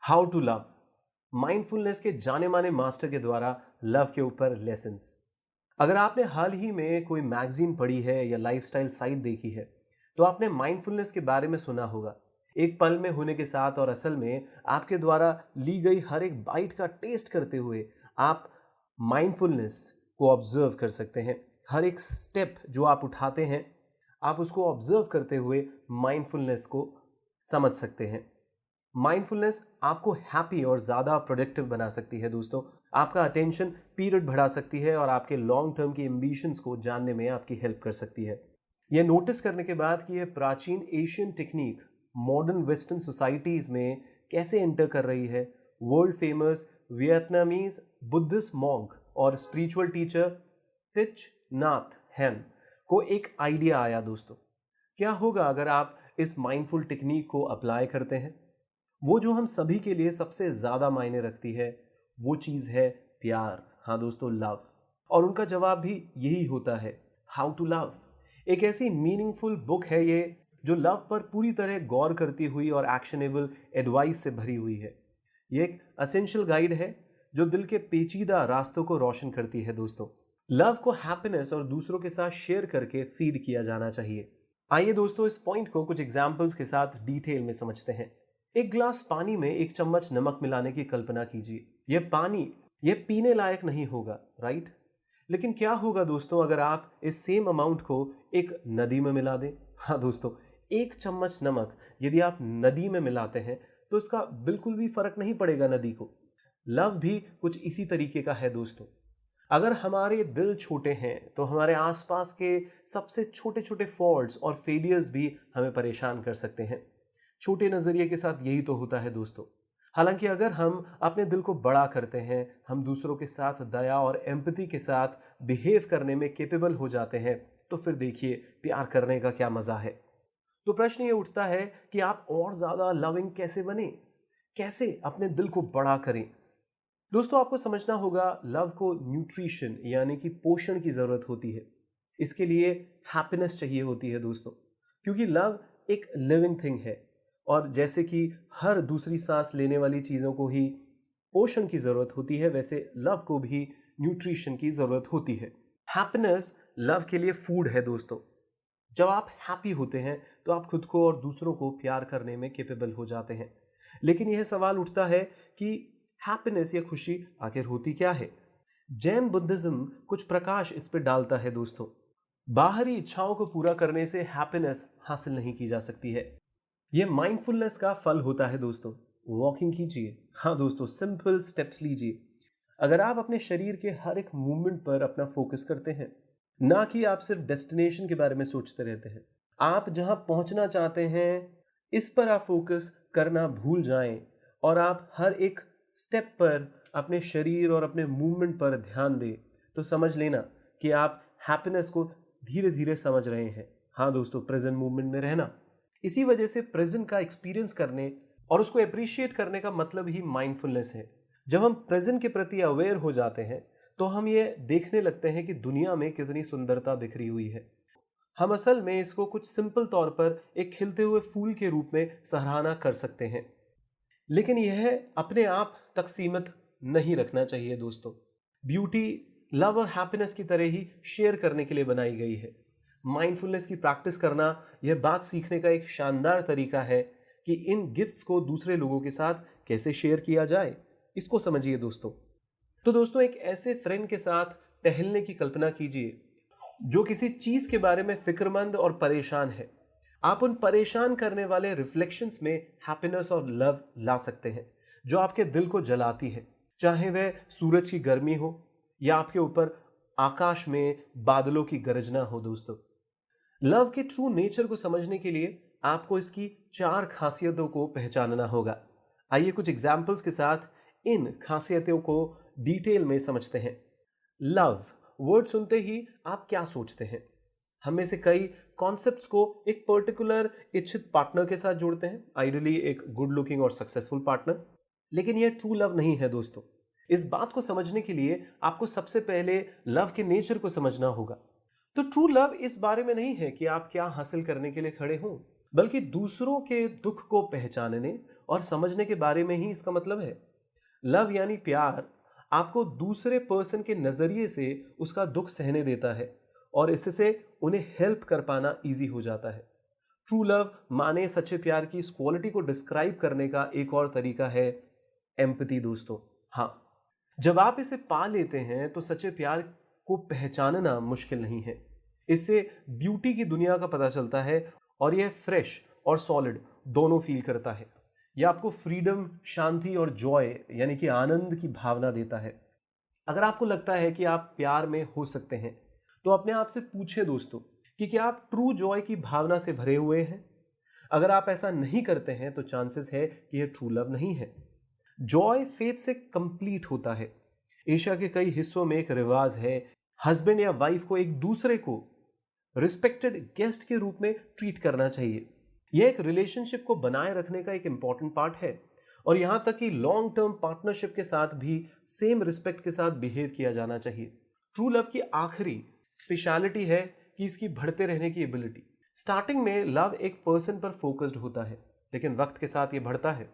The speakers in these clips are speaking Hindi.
हाउ टू लव, माइंडफुलनेस के जाने माने मास्टर के द्वारा लव के ऊपर लेसन्स। अगर आपने हाल ही में कोई मैगजीन पढ़ी है या लाइफस्टाइल साइट देखी है तो आपने माइंडफुलनेस के बारे में सुना होगा। एक पल में होने के साथ और असल में आपके द्वारा ली गई हर एक बाइट का टेस्ट करते हुए आप माइंडफुलनेस को ऑब्जर्व कर सकते हैं। हर एक स्टेप जो आप उठाते हैं आप उसको ऑब्जर्व करते हुए माइंडफुलनेस को समझ सकते हैं। माइंडफुलनेस आपको हैप्पी और ज़्यादा प्रोडक्टिव बना सकती है दोस्तों। आपका अटेंशन पीरियड बढ़ा सकती है और आपके लॉन्ग टर्म की एम्बिशंस को जानने में आपकी हेल्प कर सकती है। यह नोटिस करने के बाद कि यह प्राचीन Asian technique modern western societies में कैसे एंटर कर रही है, world famous Vietnamese Buddhist monk और स्पिरिचुअल टीचर तिच नाथ हैन को एक आइडिया आया दोस्तों। क्या होगा अगर आप इस माइंडफुल टेक्निक को अप्लाई करते हैं? वो जो हम सभी के लिए सबसे ज्यादा मायने रखती है वो चीज है प्यार। हाँ दोस्तों, लव। और उनका जवाब भी यही होता है, हाउ टू लव। एक ऐसी मीनिंगफुल बुक है ये जो लव पर पूरी तरह गौर करती हुई और एक्शनेबल एडवाइस से भरी हुई है। ये एक असेंशियल गाइड है जो दिल के पेचीदा रास्तों को रोशन करती है दोस्तों। लव को हैप्पीनेस और दूसरों के साथ शेयर करके फीड किया जाना चाहिए। आइए दोस्तों इस पॉइंट को कुछ एग्जाम्पल्स के साथ डिटेल में समझते हैं। एक ग्लास पानी में एक चम्मच नमक मिलाने की कल्पना कीजिए। यह पानी यह पीने लायक नहीं होगा, राइट? लेकिन क्या होगा दोस्तों अगर आप इस सेम अमाउंट को एक नदी में मिला दें? हाँ दोस्तों, एक चम्मच नमक यदि आप नदी में मिलाते हैं तो इसका बिल्कुल भी फर्क नहीं पड़ेगा नदी को। लव भी कुछ इसी तरीके का है दोस्तों। अगर हमारे दिल छोटे हैं तो हमारे आसपास के सबसे छोटे छोटे फॉल्ट्स और फेलियर्स भी हमें परेशान कर सकते हैं। छोटे नजरिए के साथ यही तो होता है दोस्तों। हालांकि अगर हम अपने दिल को बड़ा करते हैं, हम दूसरों के साथ दया और एम्पैथी के साथ बिहेव करने में कैपेबल हो जाते हैं, तो फिर देखिए प्यार करने का क्या मजा है। तो प्रश्न ये उठता है कि आप और ज्यादा लविंग कैसे बने, कैसे अपने दिल को बड़ा करें। दोस्तों आपको समझना होगा लव को न्यूट्रिशन यानी कि पोषण की जरूरत होती है। इसके लिए हैप्पीनेस चाहिए होती है दोस्तों, क्योंकि लव एक लिविंग थिंग है और जैसे कि हर दूसरी सांस लेने वाली चीजों को ही पोषण की जरूरत होती है, वैसे लव को भी न्यूट्रिशन की जरूरत होती है। हैप्पीनेस लव के लिए फूड है दोस्तों। जब आप हैप्पी होते हैं तो आप खुद को और दूसरों को प्यार करने में कैपेबल हो जाते हैं। लेकिन यह सवाल उठता है कि हैप्पीनेस या खुशी आखिर होती क्या है? जैन बुद्धिज्म कुछ प्रकाश इस पर डालता है दोस्तों। बाहरी इच्छाओं को पूरा करने से हैप्पीनेस हासिल नहीं की जा सकती है। यह माइंडफुलनेस का फल होता है दोस्तों। वॉकिंग कीजिए, हाँ दोस्तों, सिंपल स्टेप्स लीजिए। अगर आप अपने शरीर के हर एक मूवमेंट पर अपना फोकस करते हैं, ना कि आप सिर्फ डेस्टिनेशन के बारे में सोचते रहते हैं, आप जहां पहुंचना चाहते हैं इस पर आप फोकस करना भूल जाएं और आप हर एक स्टेप पर अपने शरीर और अपने मूवमेंट पर ध्यान दें, तो समझ लेना कि आप हैप्पीनेस को धीरे धीरे समझ रहे हैं। हाँ दोस्तों, प्रेजेंट मूवमेंट में रहना। इसी वजह से प्रेजेंट का एक्सपीरियंस करने और उसको अप्रिशिएट करने का मतलब ही माइंडफुलनेस है। जब हम प्रेजेंट के प्रति अवेयर हो जाते हैं तो हम ये देखने लगते हैं कि दुनिया में कितनी सुंदरता बिखरी हुई है। हम असल में इसको कुछ सिंपल तौर पर एक खिलते हुए फूल के रूप में सराहना कर सकते हैं। लेकिन यह अपने आप तक सीमित नहीं रखना चाहिए दोस्तों। ब्यूटी लव और हैप्पीनेस की तरह ही शेयर करने के लिए बनाई गई है। माइंडफुलनेस की प्रैक्टिस करना यह बात सीखने का एक शानदार तरीका है कि इन गिफ्ट्स को दूसरे लोगों के साथ कैसे शेयर किया जाए। इसको समझिए दोस्तों। तो दोस्तों एक ऐसे फ्रेंड के साथ टहलने की कल्पना कीजिए जो किसी चीज के बारे में फिक्रमंद और परेशान है। आप उन परेशान करने वाले रिफ्लेक्शंस में हैप्पीनेस और लव ला सकते हैं जो आपके दिल को जलाती है, चाहे वह सूरज की गर्मी हो या आपके ऊपर आकाश में बादलों की गरजना हो। दोस्तों लव के ट्रू नेचर को समझने के लिए आपको इसकी 4 खासियतों को पहचानना होगा। आइए कुछ एग्जाम्पल्स के साथ इन खासियतों को डिटेल में समझते हैं। लव वर्ड सुनते ही आप क्या सोचते हैं? हम में से कई कॉन्सेप्ट्स को एक पर्टिकुलर इच्छित पार्टनर के साथ जोड़ते हैं, आइडियली एक गुड लुकिंग और सक्सेसफुल पार्टनर। लेकिन यह ट्रू लव नहीं है दोस्तों। इस बात को समझने के लिए आपको सबसे पहले लव के नेचर को समझना होगा। तो ट्रू लव इस बारे में नहीं है कि आप क्या हासिल करने के लिए खड़े हों, बल्कि दूसरों के दुख को पहचानने और समझने के बारे में ही इसका मतलब है। लव यानी प्यार आपको दूसरे पर्सन के नजरिए से उसका दुख सहने देता है और इससे उन्हें हेल्प कर पाना इजी हो जाता है। ट्रू लव माने सच्चे प्यार की इस क्वालिटी को डिस्क्राइब करने का एक और तरीका है एम्पैथी दोस्तों। हाँ, जब आप इसे पा लेते हैं तो सच्चे प्यार को पहचानना मुश्किल नहीं है। इससे ब्यूटी की दुनिया का पता चलता है और यह फ्रेश और सॉलिड दोनों फील करता है। यह आपको फ्रीडम, शांति और जॉय यानी कि आनंद की भावना देता है। अगर आपको लगता है कि आप प्यार में हो सकते हैं तो अपने आप से पूछे दोस्तों कि क्या आप ट्रू जॉय की भावना से भरे हुए हैं। अगर आप ऐसा नहीं करते हैं तो चांसेस है कि यह ट्रू लव नहीं है। जॉय फेथ से कंप्लीट होता है। एशिया के कई हिस्सों में एक रिवाज है, हस्बैंड या वाइफ को एक दूसरे को रिस्पेक्टेड गेस्ट के रूप में ट्रीट करना चाहिए। यह एक रिलेशनशिप को बनाए रखने का एक इंपॉर्टेंट पार्ट है और यहां तक कि लॉन्ग टर्म पार्टनरशिप के साथ भी सेम रिस्पेक्ट के साथ बिहेव किया जाना चाहिए। ट्रू लव की आखिरी स्पेशलिटी है कि इसकी बढ़ते रहने की एबिलिटी। स्टार्टिंग में लव एक पर्सन पर फोकस्ड होता है, लेकिन वक्त के साथ ये बढ़ता है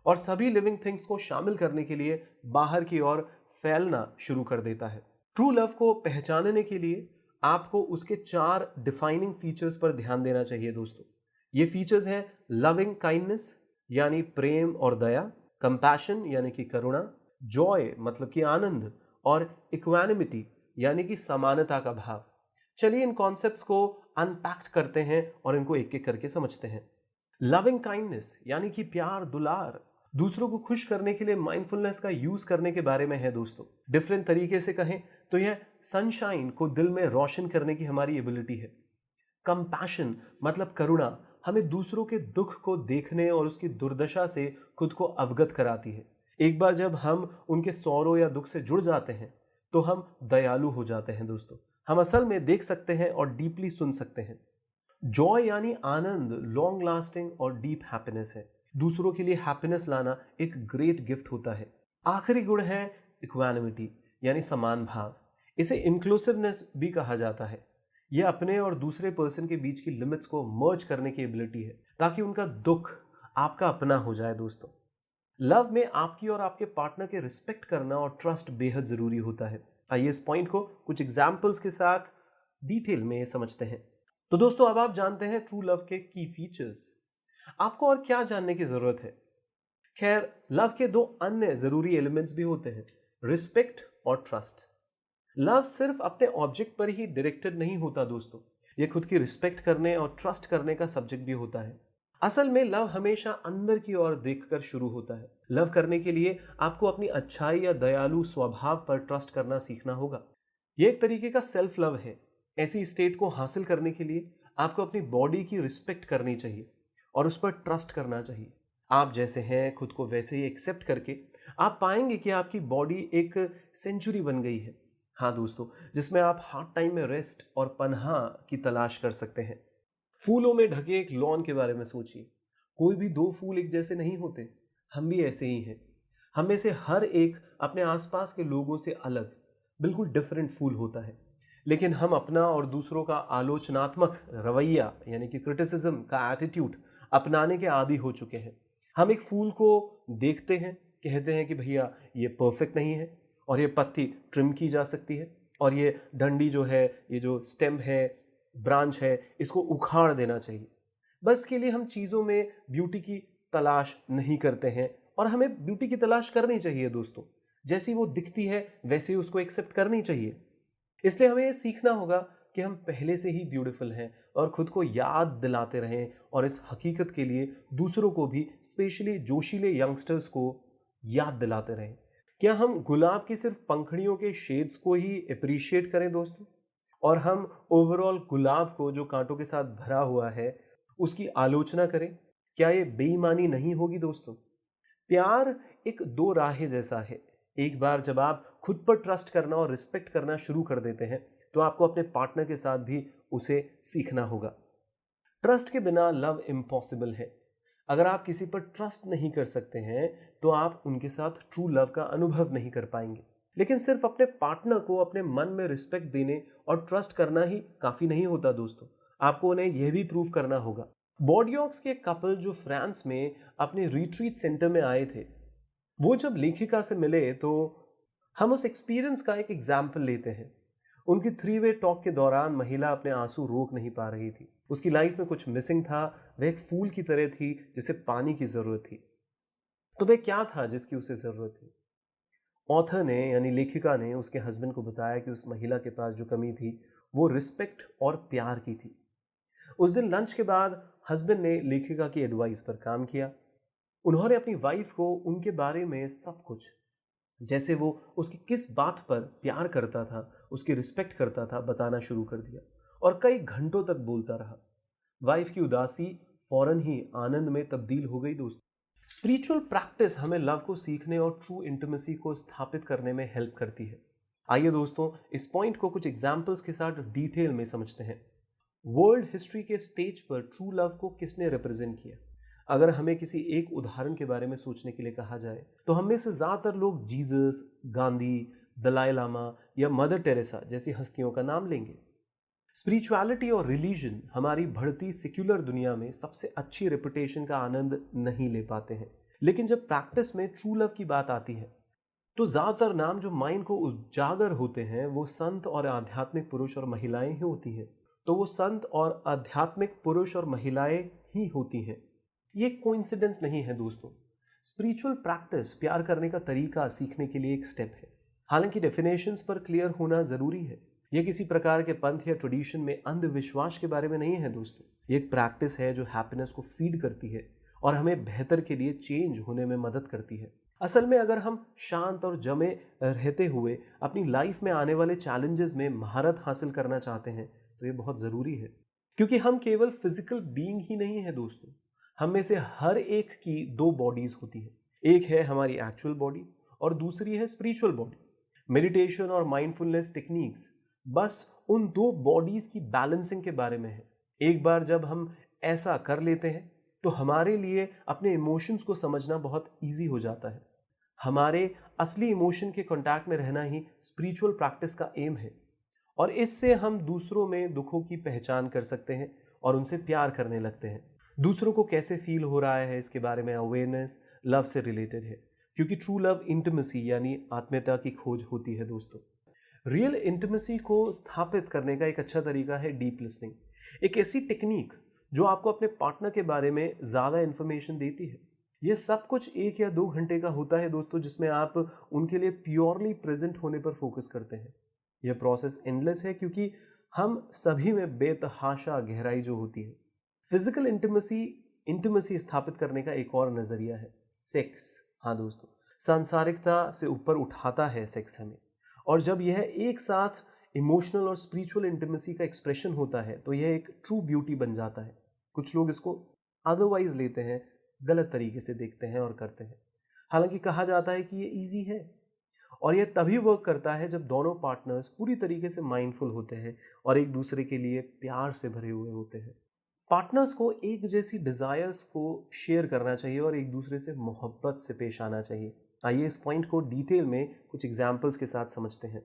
और सभी लिविंग थिंग्स को शामिल करने के लिए बाहर की ओर फैलना शुरू कर देता है। ट्रू लव को पहचानने के लिए आपको उसके 4 डिफाइनिंग फीचर्स पर ध्यान देना चाहिए दोस्तों। ये फीचर्स हैं लविंग काइंडनेस यानी प्रेम और दया, कंपैशन यानी कि करुणा, जॉय मतलब कि आनंद और इक्वानिमिटी यानी कि समानता का भाव। चलिए इन कॉन्सेप्ट्स को अनपैक्ट करते हैं और इनको एक एक करके समझते हैं। लविंग काइंडनेस यानी कि प्यार दुलार, दूसरों को खुश करने के लिए माइंडफुलनेस का यूज करने के बारे में है दोस्तों। डिफरेंट तरीके से कहें तो यह सनशाइन को दिल में रोशन करने की हमारी एबिलिटी है। कंपैशन मतलब करुणा हमें दूसरों के दुख को देखने और उसकी दुर्दशा से खुद को अवगत कराती है। एक बार जब हम उनके सौरों या दुख से जुड़ जाते हैं तो हम दयालु हो जाते हैं दोस्तों। हम असल में देख सकते हैं और डीपली सुन सकते हैं। जॉय यानी आनंद लॉन्ग लास्टिंग और डीप हैप्पीनेस है। दूसरों के लिए हैप्पीनेस लाना एक ग्रेट गिफ्ट होता है। आखिरी गुण है इक्वानिमिटी यानी समान भाव। इसे इंक्लूसिवनेस भी कहा जाता है। यह अपने और दूसरे पर्सन के बीच की लिमिट्स को मर्ज करने की एबिलिटी है ताकि उनका दुख आपका अपना हो जाए दोस्तों। लव में आपकी और आपके पार्टनर के रिस्पेक्ट करना और ट्रस्ट बेहद जरूरी होता है। आइए इस पॉइंट को कुछ एग्जाम्पल्स के साथ डिटेल में समझते हैं। तो दोस्तों अब आप जानते हैं ट्रू लव के की फीचर्स। आपको और क्या जानने की जरूरत है? खैर, लव के 2 अन्य जरूरी एलिमेंट्स भी होते हैं, रिस्पेक्ट और ट्रस्ट। लव सिर्फ अपने ऑब्जेक्ट पर ही डायरेक्टेड नहीं होता दोस्तों, यह खुद की रिस्पेक्ट करने और ट्रस्ट करने का सब्जेक्ट भी होता है। असल में लव हमेशा अंदर की ओर देखकर शुरू होता है। लव करने के लिए आपको अपनी अच्छाई या दयालु स्वभाव पर ट्रस्ट करना सीखना होगा। यह एक तरीके का सेल्फ लव है। ऐसी स्टेट को हासिल करने के लिए आपको अपनी बॉडी की रिस्पेक्ट करनी चाहिए और उस पर ट्रस्ट करना चाहिए। आप जैसे हैं खुद को वैसे ही एक्सेप्ट करके आप पाएंगे कि आपकी बॉडी एक सेंचुरी बन गई है। हाँ दोस्तों, जिसमें आप हार्ड टाइम में रेस्ट और पनाह की तलाश कर सकते हैं। फूलों में ढके एक लॉन के बारे में सोचिए। कोई भी 2 फूल एक जैसे नहीं होते। हम भी ऐसे ही हैं। हम में से हर एक अपने आसपास के लोगों से अलग बिल्कुल डिफरेंट फूल होता है, लेकिन हम अपना और दूसरों का आलोचनात्मक रवैया यानी कि क्रिटिसिज्म का एटीट्यूड अपनाने के आदी हो चुके हैं। हम एक फूल को देखते हैं, कहते हैं कि भैया ये परफेक्ट नहीं है और ये पत्ती ट्रिम की जा सकती है और ये डंडी जो है, ये जो स्टेम है, ब्रांच है, इसको उखाड़ देना चाहिए। बस के लिए हम चीज़ों में ब्यूटी की तलाश नहीं करते हैं और हमें ब्यूटी की तलाश करनी चाहिए दोस्तों। जैसी वो दिखती है वैसे ही उसको एक्सेप्ट करनी चाहिए। इसलिए हमें ये सीखना होगा कि हम पहले से ही ब्यूटीफुल हैं और खुद को याद दिलाते रहें और इस हकीकत के लिए दूसरों को भी, स्पेशली जोशीले यंगस्टर्स को याद दिलाते रहें। क्या हम गुलाब की सिर्फ पंखड़ियों के शेड्स को ही अप्रिशिएट करें दोस्तों, और हम ओवरऑल गुलाब को जो कांटों के साथ भरा हुआ है उसकी आलोचना करें? क्या ये बेईमानी नहीं होगी दोस्तों? प्यार एक 2 राहें जैसा है। एक बार जब आप खुद पर ट्रस्ट करना और रिस्पेक्ट करना शुरू कर देते हैं तो आपको अपने पार्टनर के साथ भी उसे सीखना होगा। ट्रस्ट के बिना लव इम्पॉसिबल है। अगर आप किसी पर ट्रस्ट नहीं कर सकते हैं तो आप उनके साथ ट्रू लव का अनुभव नहीं कर पाएंगे। लेकिन सिर्फ अपने पार्टनर को अपने मन में रिस्पेक्ट देने और ट्रस्ट करना ही काफी नहीं होता दोस्तों। आपको उन्हें यह भी प्रूव करना होगा। बॉर्डियॉक्स के कपल जो फ्रांस में अपने रिट्रीट सेंटर में आए थे, वो जब लेखिका से मिले तो हम उस एक्सपीरियंस का एक एग्जाम्पल लेते हैं। उनकी 3 वे टॉक के दौरान महिला अपने आंसू रोक नहीं पा रही थी। उसकी लाइफ में कुछ मिसिंग था। वह एक फूल की तरह थी जिसे पानी की जरूरत थी। तो वह क्या था जिसकी उसे जरूरत थी? ऑथर ने यानी लेखिका ने उसके हस्बैंड को बताया कि उस महिला के पास जो कमी थी वो रिस्पेक्ट और प्यार की थी। उस दिन लंच के बाद हस्बैंड ने लेखिका की एडवाइस पर काम किया। उन्होंने अपनी वाइफ को उनके बारे में सब कुछ, जैसे वो उसकी किस बात पर प्यार करता था, उसकी रिस्पेक्ट करता था, बताना शुरू कर दिया और कई घंटों तक बोलता रहा। वाइफ की उदासी फौरन ही आनंद में तब्दील हो गई दोस्त। स्पिरिचुअल प्रैक्टिस हमें लव को सीखने और ट्रू इंटीमेसी को स्थापित करने में हेल्प करती है। आइए दोस्तों, इस पॉइंट को कुछ एग्जाम्पल्स के साथ डिटेल में समझते हैं। वर्ल्ड हिस्ट्री के स्टेज पर ट्रू लव को किसने रिप्रेजेंट किया? अगर हमें किसी एक उदाहरण के बारे में सोचने के लिए कहा जाए तो हम में से ज़्यादातर लोग जीसस, गांधी, दलाई लामा या मदर टेरेसा जैसी हस्तियों का नाम लेंगे। स्पिरिचुअलिटी और रिलीजन हमारी बढ़ती सेक्युलर दुनिया में सबसे अच्छी रेपुटेशन का आनंद नहीं ले पाते हैं, लेकिन जब प्रैक्टिस में ट्रू लव की बात आती है तो ज़्यादातर नाम जो माइंड को उजागर होते हैं वो संत और आध्यात्मिक पुरुष और महिलाएं ही होती हैं। तो वो संत और आध्यात्मिक पुरुष और महिलाएं ही होती हैं। ये कोइंसिडेंस नहीं है दोस्तों। स्पिरिचुअल प्रैक्टिस प्यार करने का तरीका सीखने के लिए एक स्टेप है। हालांकि डेफिनेशंस पर क्लियर होना जरूरी है। यह किसी प्रकार के पंथ या ट्रेडिशन में अंधविश्वास के बारे में नहीं है दोस्तों। ये एक प्रैक्टिस है जो हैप्पीनेस को फीड करती है और हमें बेहतर के लिए चेंज होने में मदद करती है। असल में अगर हम शांत और जमे रहते हुए अपनी लाइफ में आने वाले चैलेंजेस में महारत हासिल करना चाहते हैं तो ये बहुत ज़रूरी है, क्योंकि हम केवल फिजिकल बीइंग ही नहीं है दोस्तों। हम में से हर एक की 2 बॉडीज होती है। एक है हमारी एक्चुअल बॉडी और दूसरी है स्पिरिचुअल बॉडी। मेडिटेशन और माइंडफुलनेस टेक्निक्स बस उन 2 बॉडीज की बैलेंसिंग के बारे में है। एक बार जब हम ऐसा कर लेते हैं तो हमारे लिए अपने इमोशंस को समझना बहुत ईजी हो जाता है। हमारे असली इमोशन के कांटेक्ट में रहना ही स्पिरिचुअल प्रैक्टिस का एम है और इससे हम दूसरों में दुखों की पहचान कर सकते हैं और उनसे प्यार करने लगते हैं। दूसरों को कैसे फील हो रहा है इसके बारे में अवेयरनेस लव से रिलेटेड है, क्योंकि ट्रू लव इंटीमेसी यानी आत्मीयता की खोज होती है दोस्तों। रियल इंटीमेसी को स्थापित करने का एक अच्छा तरीका है डीप लिसनिंग, एक ऐसी टेक्निक जो आपको अपने पार्टनर के बारे में ज़्यादा इन्फॉर्मेशन देती है। यह सब कुछ 1 या 2 घंटे का होता है दोस्तों, जिसमें आप उनके लिए प्योरली प्रेजेंट होने पर फोकस करते हैं। यह प्रोसेस एंडलेस है क्योंकि हम सभी में बेतहाशा गहराई जो होती है। फिजिकल इंटीमेसी स्थापित करने का एक और नजरिया है सेक्स। हाँ दोस्तों, सांसारिकता से ऊपर उठाता है सेक्स हमें, और जब यह एक साथ इमोशनल और स्पिरिचुअल इंटीमेसी का एक्सप्रेशन होता है तो यह एक ट्रू ब्यूटी बन जाता है। कुछ लोग इसको अदरवाइज लेते हैं, गलत तरीके से देखते हैं और करते हैं। हालांकि कहा जाता है कि ये इजी है और यह तभी वर्क करता है जब दोनों पार्टनर्स पूरी तरीके से माइंडफुल होते हैं और एक दूसरे के लिए प्यार से भरे हुए होते हैं। पार्टनर्स को एक जैसी डिज़ायर्स को शेयर करना चाहिए और एक दूसरे से मोहब्बत से पेश आना चाहिए। आइए इस पॉइंट को डिटेल में कुछ एग्जाम्पल्स के साथ समझते हैं।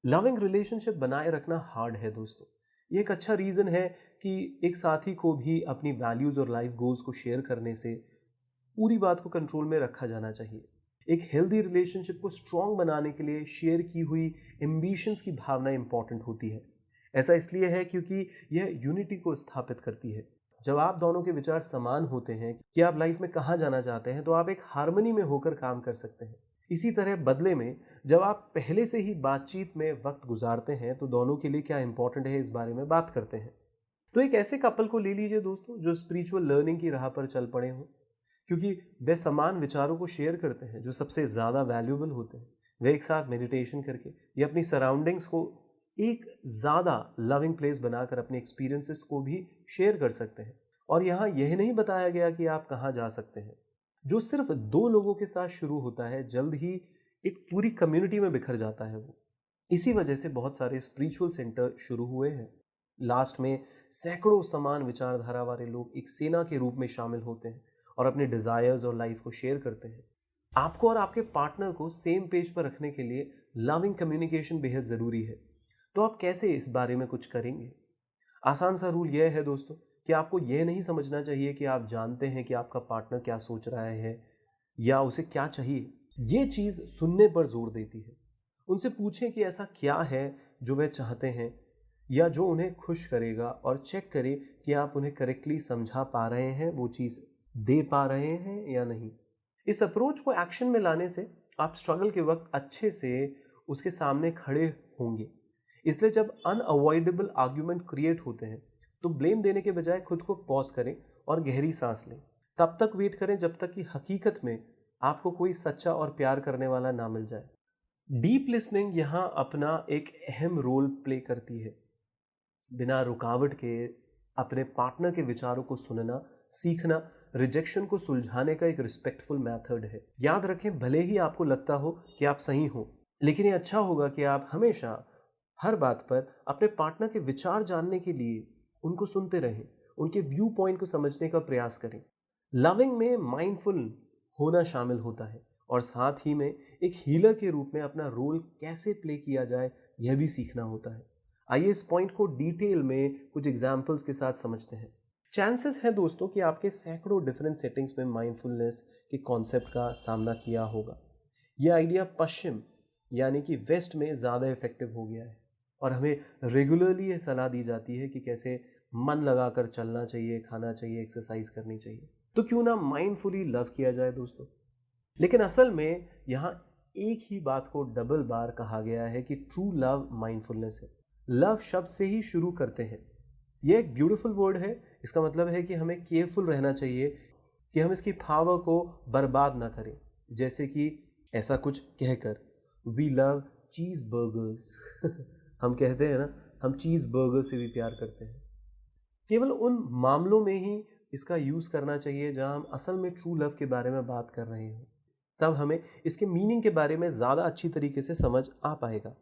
लविंग रिलेशनशिप बनाए रखना हार्ड है दोस्तों। ये एक अच्छा रीज़न है कि एक साथी को भी अपनी वैल्यूज़ और लाइफ गोल्स को शेयर करने से पूरी बात को कंट्रोल में रखा जाना चाहिए। एक हेल्दी रिलेशनशिप को स्ट्रॉन्ग बनाने के लिए शेयर की हुई एम्बिशंस की भावना इंपॉर्टेंट होती है। ऐसा इसलिए है क्योंकि यह यूनिटी को स्थापित करती है। जब आप दोनों के विचार समान होते हैं कि आप लाइफ में कहाँ जाना चाहते हैं तो आप एक हार्मनी में होकर काम कर सकते हैं। इसी तरह बदले में जब आप पहले से ही बातचीत में वक्त गुजारते हैं तो दोनों के लिए क्या इंपॉर्टेंट है इस बारे में बात करते हैं। तो एक ऐसे कपल को ले लीजिए दोस्तों जो स्पिरिचुअल लर्निंग की राह पर चल पड़े हों, क्योंकि वे समान विचारों को शेयर करते हैं जो सबसे ज़्यादा वैल्यूएबल होते हैं। वे एक साथ मेडिटेशन करके या अपनी सराउंडिंग्स को एक ज़्यादा लविंग प्लेस बनाकर अपने एक्सपीरियंसेस को भी शेयर कर सकते हैं। और यहाँ यह नहीं बताया गया कि आप कहाँ जा सकते हैं। जो सिर्फ 2 लोगों के साथ शुरू होता है जल्द ही एक पूरी कम्युनिटी में बिखर जाता है वो। इसी वजह से बहुत सारे स्पिरिचुअल सेंटर शुरू हुए हैं। लास्ट में सैकड़ों समान विचारधारा वाले लोग एक सेना के रूप में शामिल होते हैं और अपने डिज़ायर्स और लाइफ को शेयर करते हैं। आपको और आपके पार्टनर को सेम पेज पर रखने के लिए लविंग कम्युनिकेशन बेहद ज़रूरी है। तो आप कैसे इस बारे में कुछ करेंगे? आसान सा रूल यह है दोस्तों कि आपको यह नहीं समझना चाहिए कि आप जानते हैं कि आपका पार्टनर क्या सोच रहा है या उसे क्या चाहिए। ये चीज़ सुनने पर जोर देती है। उनसे पूछें कि ऐसा क्या है जो वे चाहते हैं या जो उन्हें खुश करेगा, और चेक करें कि आप उन्हें करेक्टली समझा पा रहे हैं, वो चीज़ दे पा रहे हैं या नहीं। इस अप्रोच को एक्शन में लाने से आप स्ट्रगल के वक्त अच्छे से उसके सामने खड़े होंगे। इसलिए जब अनअवॉइडेबल आर्ग्यूमेंट क्रिएट होते हैं तो ब्लेम देने के बजाय खुद को पॉज करें और गहरी सांस लें। तब तक वेट करें जब तक कि हकीकत में आपको कोई सच्चा और प्यार करने वाला ना मिल जाए। डीप लिसनिंग यहाँ अपना एक अहम रोल प्ले करती है। बिना रुकावट के अपने पार्टनर के विचारों को सुनना सीखना रिजेक्शन को सुलझाने का एक रिस्पेक्टफुल मेथड है। याद रखें, भले ही आपको लगता हो कि आप सही हो, लेकिन ये अच्छा होगा कि आप हमेशा हर बात पर अपने पार्टनर के विचार जानने के लिए उनको सुनते रहें, उनके व्यू पॉइंट को समझने का प्रयास करें। लविंग में माइंडफुल होना शामिल होता है और साथ ही में एक हीलर के रूप में अपना रोल कैसे प्ले किया जाए यह भी सीखना होता है। आइए इस पॉइंट को डिटेल में कुछ एग्जाम्पल्स के साथ समझते हैं। चांसेस हैं दोस्तों कि आपके सैकड़ों डिफरेंट सेटिंग्स में माइंडफुलनेस के कॉन्सेप्ट का सामना किया होगा। यह आइडिया पश्चिम यानी कि वेस्ट में ज़्यादा इफेक्टिव हो गया है और हमें रेगुलरली ये सलाह दी जाती है कि कैसे मन लगाकर चलना चाहिए, खाना चाहिए, एक्सरसाइज करनी चाहिए। तो क्यों ना माइंडफुली लव किया जाए दोस्तों। लेकिन असल में यहाँ एक ही बात को डबल बार कहा गया है कि ट्रू लव माइंडफुलनेस है। लव शब्द से ही शुरू करते हैं। यह एक ब्यूटीफुल वर्ड है। इसका मतलब है कि हमें केयरफुल रहना चाहिए कि हम इसकी पावर को बर्बाद ना करें। जैसे कि ऐसा कुछ कहकर, वी लव चीज़ बर्गर्स हम कहते हैं ना, हम चीज़ बर्गर से भी प्यार करते हैं। केवल उन मामलों में ही इसका यूज़ करना चाहिए जहां हम असल में ट्रू लव के बारे में बात कर रहे हो। तब हमें इसके मीनिंग के बारे में ज़्यादा अच्छी तरीके से समझ आ पाएगा।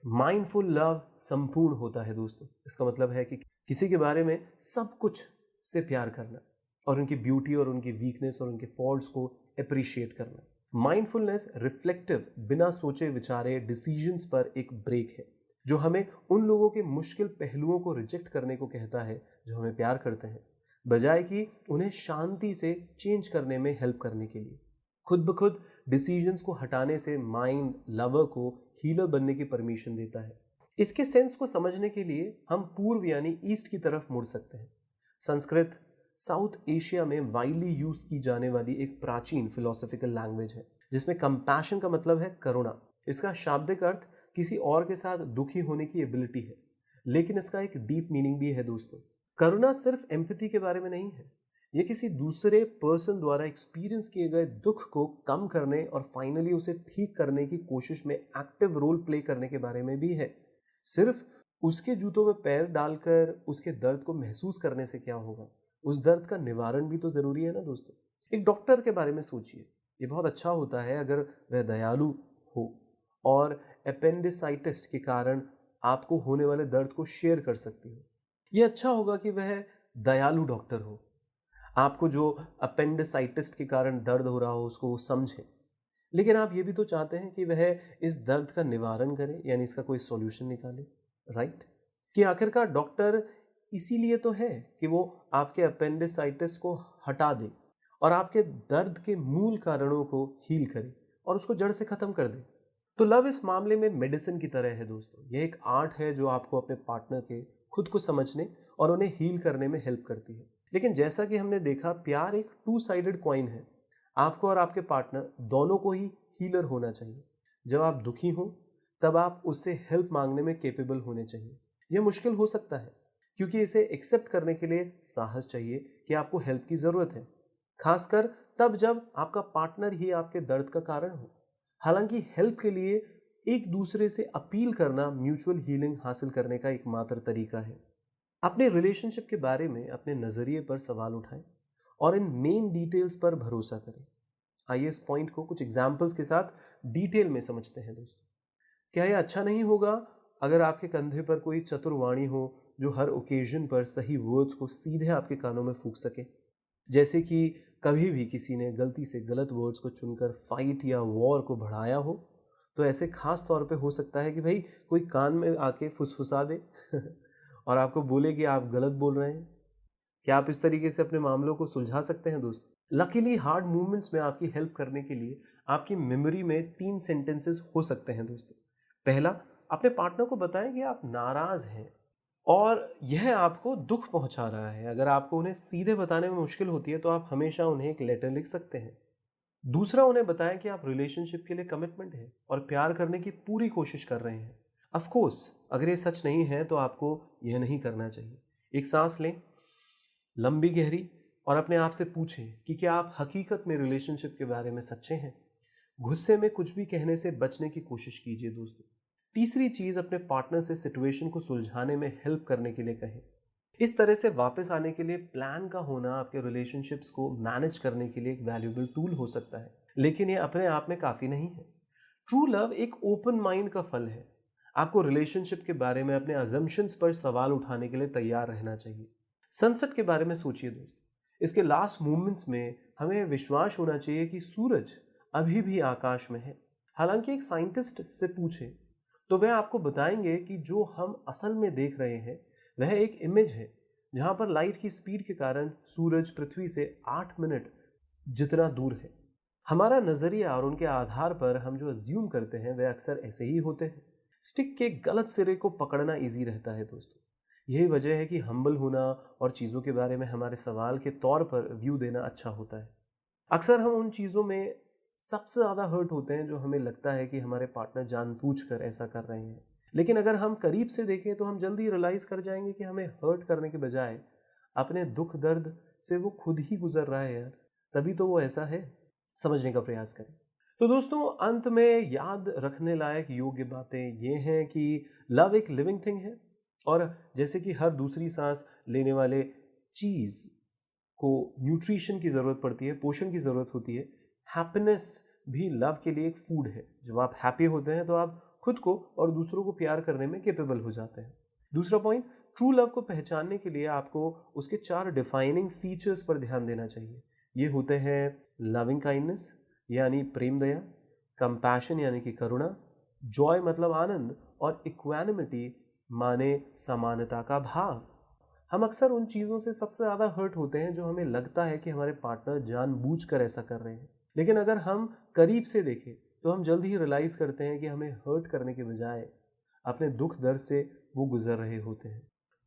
माइंडफुल लव संपूर्ण होता है दोस्तों। इसका मतलब है कि किसी के बारे में सब कुछ से प्यार करना और उनकी ब्यूटी और उनकी वीकनेस और उनके फॉल्ट्स को अप्रिशिएट करना। माइंडफुलनेस रिफ्लेक्टिव, बिना सोचे विचारे डिसीजंस पर एक ब्रेक है जो हमें उन लोगों के मुश्किल पहलुओं को रिजेक्ट करने को कहता है जो हमें प्यार करते हैं, बजाय कि उन्हें शांति से चेंज करने में हेल्प करने के लिए। खुद ब खुद डिसीजंस को हटाने से माइंड लवर को हीलर बनने की परमिशन देता है। इसके सेंस को समझने के लिए हम पूर्व यानी ईस्ट की तरफ मुड़ सकते हैं। संस्कृत साउथ एशिया में वाइडली यूज की जाने वाली एक प्राचीन फिलोसॉफिकल लैंग्वेज है जिसमें कंपैशन का मतलब है करुणा। इसका शाब्दिक अर्थ किसी और के साथ दुखी होने की एबिलिटी है, लेकिन इसका एक डीप मीनिंग भी है दोस्तों। करुणा सिर्फ एम्पैथी के बारे में नहीं है, यह किसी दूसरे पर्सन द्वारा एक्सपीरियंस किए गए दुख को कम करने और फाइनली उसे ठीक करने की कोशिश में एक्टिव रोल प्ले करने के बारे में भी है। सिर्फ उसके जूतों में पैर डालकर उसके दर्द को महसूस करने से क्या होगा, उस दर्द का निवारण भी तो जरूरी है ना दोस्तों। एक डॉक्टर के बारे में सोचिए। ये बहुत अच्छा होता है अगर वह दयालु हो और अपेंडिसाइटिस के कारण आपको होने वाले दर्द को शेयर कर सकती हो। यह अच्छा होगा कि वह दयालु डॉक्टर हो, आपको जो अपेंडिसाइटिस के कारण दर्द हो रहा हो उसको वो समझे। लेकिन आप ये भी तो चाहते हैं कि वह इस दर्द का निवारण करे, यानी इसका कोई सॉल्यूशन निकाले, राइट। कि आखिरकार डॉक्टर इसीलिए तो है कि वो आपके अपेंडिसाइटिस को हटा दे और आपके दर्द के मूल कारणों को हील करे और उसको जड़ से खत्म कर दे। तो लव इस मामले में मेडिसिन की तरह है दोस्तों। यह एक आर्ट है जो आपको अपने पार्टनर के खुद को समझने और उन्हें हील करने में हेल्प करती है। लेकिन जैसा कि हमने देखा, प्यार एक टू साइडेड कॉइन है। आपको और आपके पार्टनर दोनों को ही हीलर होना चाहिए। जब आप दुखी हो तब आप उससे हेल्प मांगने में केपेबल होने चाहिए। यह मुश्किल हो सकता है क्योंकि इसे एक्सेप्ट करने के लिए साहस चाहिए कि आपको हेल्प की ज़रूरत है, खासकर तब जब आपका पार्टनर ही आपके दर्द का कारण हो। हालांकि हेल्प के लिए एक दूसरे से अपील करना म्यूचुअल हीलिंग हासिल करने का एकमात्र तरीका है। अपने रिलेशनशिप के बारे में अपने नज़रिए पर सवाल उठाएं और इन मेन डिटेल्स पर भरोसा करें। आइए इस पॉइंट को कुछ एग्जाम्पल्स के साथ डिटेल में समझते हैं दोस्तों। क्या यह अच्छा नहीं होगा अगर आपके कंधे पर कोई चतुर्वाणी हो जो हर ओकेजन पर सही वर्ड्स को सीधे आपके कानों में फूंक सके? जैसे कि कभी भी किसी ने गलती से गलत वर्ड्स को चुनकर फाइट या वॉर को बढ़ाया हो, तो ऐसे खास तौर पे हो सकता है कि भाई कोई कान में आके फुसफुसा दे और आपको बोले कि आप गलत बोल रहे हैं। क्या आप इस तरीके से अपने मामलों को सुलझा सकते हैं दोस्त? लकीली हार्ड मूवमेंट्स में आपकी हेल्प करने के लिए आपकी मेमोरी में 3 सेंटेंसेस हो सकते हैं दोस्तों। पहला, अपने पार्टनर को बताएं कि आप नाराज़ हैं और यह आपको दुख पहुंचा रहा है। अगर आपको उन्हें सीधे बताने में मुश्किल होती है तो आप हमेशा उन्हें एक लेटर लिख सकते हैं। दूसरा, उन्हें बताएं कि आप रिलेशनशिप के लिए कमिटमेंट है और प्यार करने की पूरी कोशिश कर रहे हैं। ऑफ कोर्स अगर ये सच नहीं है तो आपको यह नहीं करना चाहिए। एक सांस लें, लंबी गहरी, और अपने आप से पूछें कि क्या आप हकीकत में रिलेशनशिप के बारे में सच्चे हैं। गुस्से में कुछ भी कहने से बचने की कोशिश कीजिए दोस्तों। तीसरी चीज, अपने पार्टनर से सिचुएशन को सुलझाने में हेल्प करने के लिए कहें। इस तरह से वापस आने के लिए प्लान का होना आपके रिलेशनशिप्स को मैनेज करने के लिए एक वैल्यूएबल टूल हो सकता है, लेकिन ये अपने आप में काफी नहीं है। ट्रू लव एक ओपन माइंड का फल है। आपको रिलेशनशिप के बारे में अपने अजम्पशंस पर सवाल उठाने के लिए तैयार रहना चाहिए। सनसेट के बारे में सोचिए दोस्त। इसके लास्ट मोमेंट्स में हमें विश्वास होना चाहिए कि सूरज अभी भी आकाश में है। हालांकि एक साइंटिस्ट से पूछें तो वह आपको बताएंगे कि जो हम असल में देख रहे हैं वह एक इमेज है, जहां पर लाइट की स्पीड के कारण सूरज पृथ्वी से 8 मिनट जितना दूर है। हमारा नजरिया और उनके आधार पर हम जो अज्यूम करते हैं वह अक्सर ऐसे ही होते हैं। स्टिक के गलत सिरे को पकड़ना इजी रहता है दोस्तों। यही वजह है कि हम्बल होना और चीज़ों के बारे में हमारे सवाल के तौर पर व्यू देना अच्छा होता है। अक्सर हम उन चीज़ों में सबसे ज़्यादा हर्ट होते हैं जो हमें लगता है कि हमारे पार्टनर जानबूझकर ऐसा कर रहे हैं। लेकिन अगर हम करीब से देखें तो हम जल्दी रियलाइज कर जाएंगे कि हमें हर्ट करने के बजाय अपने दुख दर्द से वो खुद ही गुजर रहा है यार। तभी तो वो ऐसा है। समझने का प्रयास करें। तो दोस्तों, अंत में याद रखने लायक योग्य बातें ये हैं कि लव एक लिविंग थिंग है, और जैसे कि हर दूसरी सांस लेने वाले चीज को न्यूट्रिशन की जरूरत पड़ती है, पोषण की जरूरत होती है, हैप्पीनेस भी लव के लिए एक फूड है। जब आप हैप्पी होते हैं तो आप खुद को और दूसरों को प्यार करने में कैपेबल हो जाते हैं। दूसरा पॉइंट, ट्रू लव को पहचानने के लिए आपको उसके 4 डिफाइनिंग फीचर्स पर ध्यान देना चाहिए। ये होते हैं लविंग काइंडनेस यानी प्रेम दया, कंपैशन यानी कि करुणा, जॉय मतलब आनंद, और इक्वानिमिटी माने समानता का भाव। हम अक्सर उन चीज़ों से सबसे ज़्यादा हर्ट होते हैं जो हमें लगता है कि हमारे पार्टनर जानबूझकर ऐसा कर रहे हैं। लेकिन अगर हम करीब से देखें तो हम जल्द ही रियलाइज करते हैं कि हमें हर्ट करने के बजाय अपने दुख दर्द से वो गुजर रहे होते हैं।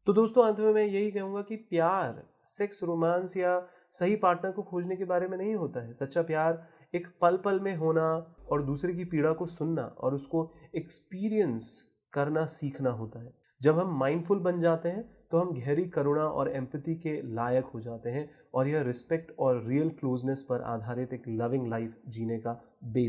तो दोस्तों, अंत में मैं यही कहूँगा कि प्यार, सेक्स, रोमांस या सही पार्टनर को खोजने के बारे में नहीं होता है। सच्चा प्यार एक पल पल में होना और दूसरे की पीड़ा को सुनना और उसको एक्सपीरियंस करना सीखना होता है। जब हम माइंडफुल बन जाते हैं तो हम गहरी करुणा और एम्पैथी के लायक हो जाते हैं, और यह रिस्पेक्ट और रियल क्लोजनेस पर आधारित एक लविंग लाइफ जीने का बेस